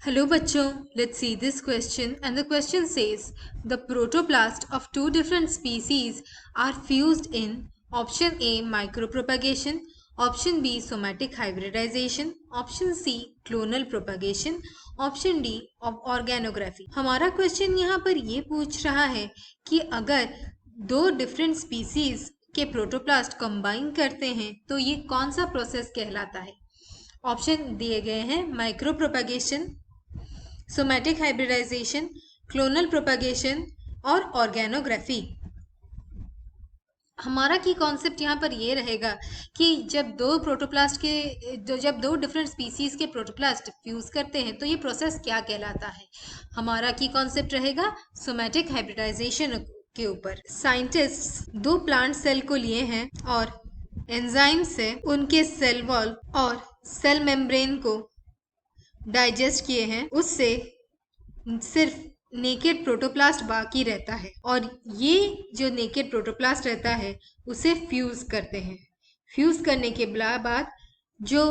Hello bachcho, let's see this question, and the question says the protoplast of two different species are fused in option A micropropagation, option B somatic hybridization, option C clonal propagation, option D organography. हमारा question यहाँ पर ये पूछ रहा है कि अगर दो डिफरेंट स्पीसीज के प्रोटोप्लास्ट कंबाइन करते हैं तो ये कौन सा प्रोसेस कहलाता है। ऑप्शन दिए गए हैं micro propagation, somatic hybridisation, clonal propagation और ऑर्गेनोग्राफी। हमारा की कॉन्सेप्ट यहाँ पर ये रहेगा कि जब दो डिफरेंट स्पीसीज के प्रोटोप्लास्ट फ्यूज करते हैं तो ये प्रोसेस क्या कहलाता है। हमारा की कॉन्सेप्ट रहेगा सोमैटिक हाइब्रिडाइजेशन के ऊपर। साइंटिस्ट दो प्लांट सेल को लिए हैं और एंजाइम से उनके सेल वॉल और सेल मेम्ब्रेन को डाइजेस्ट किए हैं, उससे सिर्फ नेकेड प्रोटोप्लास्ट बाकी रहता है और ये जो नेकेड प्रोटोप्लास्ट रहता है उसे फ्यूज करते हैं। फ्यूज करने के बाद जो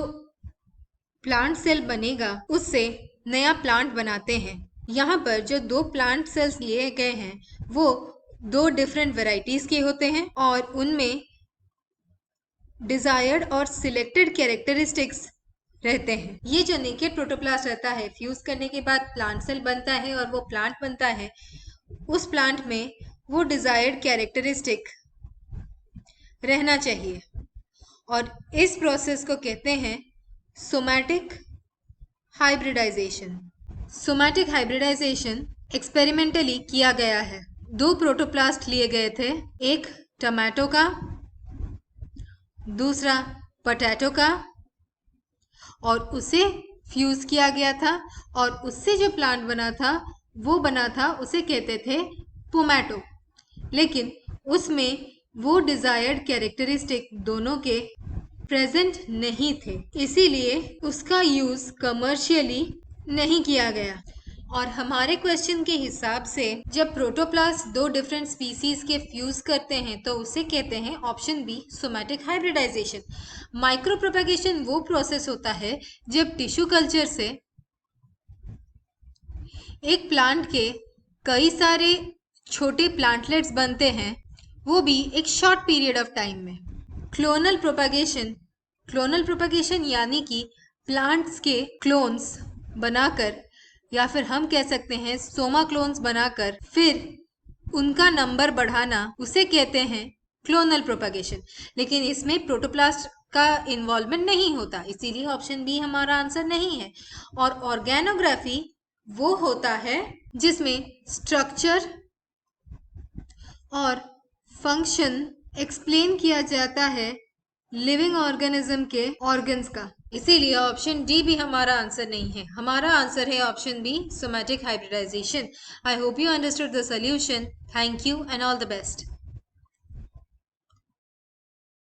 प्लांट सेल बनेगा उससे नया प्लांट बनाते हैं। यहाँ पर जो दो प्लांट सेल्स लिए गए हैं वो दो डिफरेंट वैरायटीज के होते हैं और उनमें डिजायर्ड और सिलेक्टेड कैरेक्टरिस्टिक्स रहते हैं। ये जो नेकेड प्रोटोप्लास्ट रहता है फ्यूज करने के बाद प्लांट सेल बनता है और वो प्लांट बनता है, उस प्लांट में वो डिजायर्ड कैरेक्टरिस्टिक रहना चाहिए और इस प्रोसेस को कहते हैं somatic hybridisation. Somatic hybridisation experimentally किया गया है। दो प्रोटोप्लास्ट लिए गए थे, एक टमाटो का, दूसरा पोटैटो का, और उसे फ्यूज किया गया था और उससे जो प्लांट बना था वो बना था, उसे कहते थे पोमैटो। लेकिन उसमें वो डिजायर्ड कैरेक्टरिस्टिक दोनों के प्रेजेंट नहीं थे, इसीलिए उसका यूज कमर्शियली नहीं किया गया। और हमारे क्वेश्चन के हिसाब से जब प्रोटोप्लास्ट दो डिफरेंट स्पीसीज के फ्यूज करते हैं तो उसे कहते हैं option B somatic hybridisation. Micro propagation वो प्रोसेस होता है जब टिश्यू कल्चर से एक प्लांट के कई सारे छोटे प्लांटलेट्स बनते हैं, वो भी एक शॉर्ट पीरियड ऑफ टाइम में। क्लोनल प्रोपगेशन यानी कि प्लांट्स के क्लोन्स बनाकर या फिर हम कह सकते हैं सोमा क्लोन्स बनाकर फिर उनका नंबर बढ़ाना, उसे कहते हैं क्लोनल प्रोपगेशन। लेकिन इसमें प्रोटोप्लास्ट का इन्वॉल्वमेंट नहीं होता, इसीलिए ऑप्शन बी हमारा आंसर नहीं है। और ऑर्गेनोग्राफी वो होता है जिसमें स्ट्रक्चर और फंक्शन एक्सप्लेन किया जाता है लिविंग ऑर्गेनिज्म के ऑर्गन्स का, इसीलिए ऑप्शन डी भी हमारा आंसर नहीं है। हमारा आंसर है option B somatic hybridisation. I hope you understood the solution. Thank you and all the best.